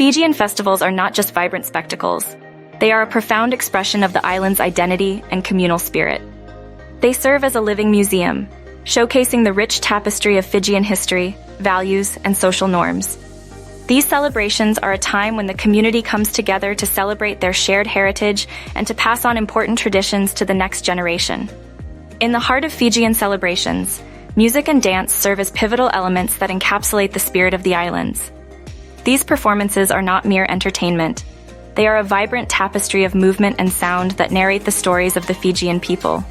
Fijian festivals are not just vibrant spectacles. They are a profound expression of the island's identity and communal spirit. They serve as a living museum, showcasing the rich tapestry of Fijian history, values, and social norms. These celebrations are a time when the community comes together to celebrate their shared heritage and to pass on important traditions to the next generation. In the heart of Fijian celebrations, music and dance serve as pivotal elements that encapsulate the spirit of the islands. These performances are not mere entertainment. They are a vibrant tapestry of movement and sound that narrate the stories of the Fijian people.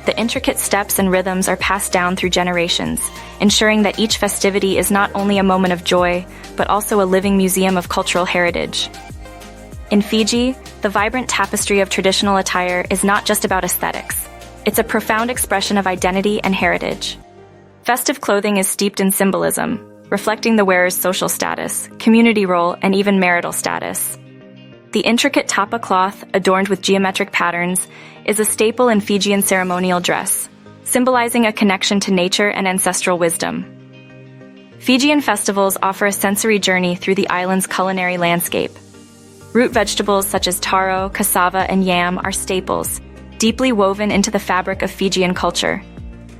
The intricate steps and rhythms are passed down through generations, ensuring that each festivity is not only a moment of joy, but also a living museum of cultural heritage. In Fiji, the vibrant tapestry of traditional attire is not just about aesthetics. It's a profound expression of identity and heritage. Festive clothing is steeped in symbolism, reflecting the wearer's social status, community role, and even marital status. The intricate tapa cloth, adorned with geometric patterns, is a staple in Fijian ceremonial dress, symbolizing a connection to nature and ancestral wisdom. Fijian festivals offer a sensory journey through the island's culinary landscape. Root vegetables such as taro, cassava, and yam are staples, deeply woven into the fabric of Fijian culture.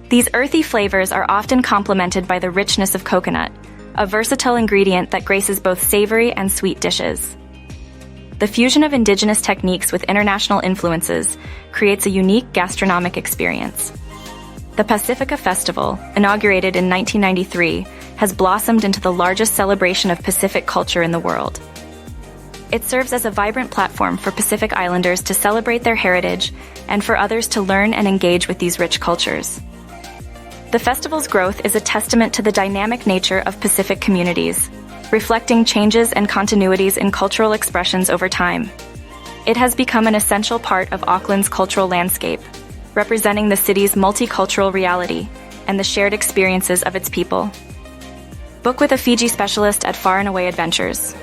These earthy flavors are often complemented by the richness of coconut, a versatile ingredient that graces both savory and sweet dishes. The fusion of indigenous techniques with international influences creates a unique gastronomic experience. The Pacifica Festival, inaugurated in 1993, has blossomed into the largest celebration of Pacific culture in the world. It serves as a vibrant platform for Pacific Islanders to celebrate their heritage and for others to learn and engage with these rich cultures. The festival's growth is a testament to the dynamic nature of Pacific communities, reflecting changes and continuities in cultural expressions over time. It has become an essential part of Auckland's cultural landscape, representing the city's multicultural reality and the shared experiences of its people. Book with a Fiji specialist at Far and Away Adventures.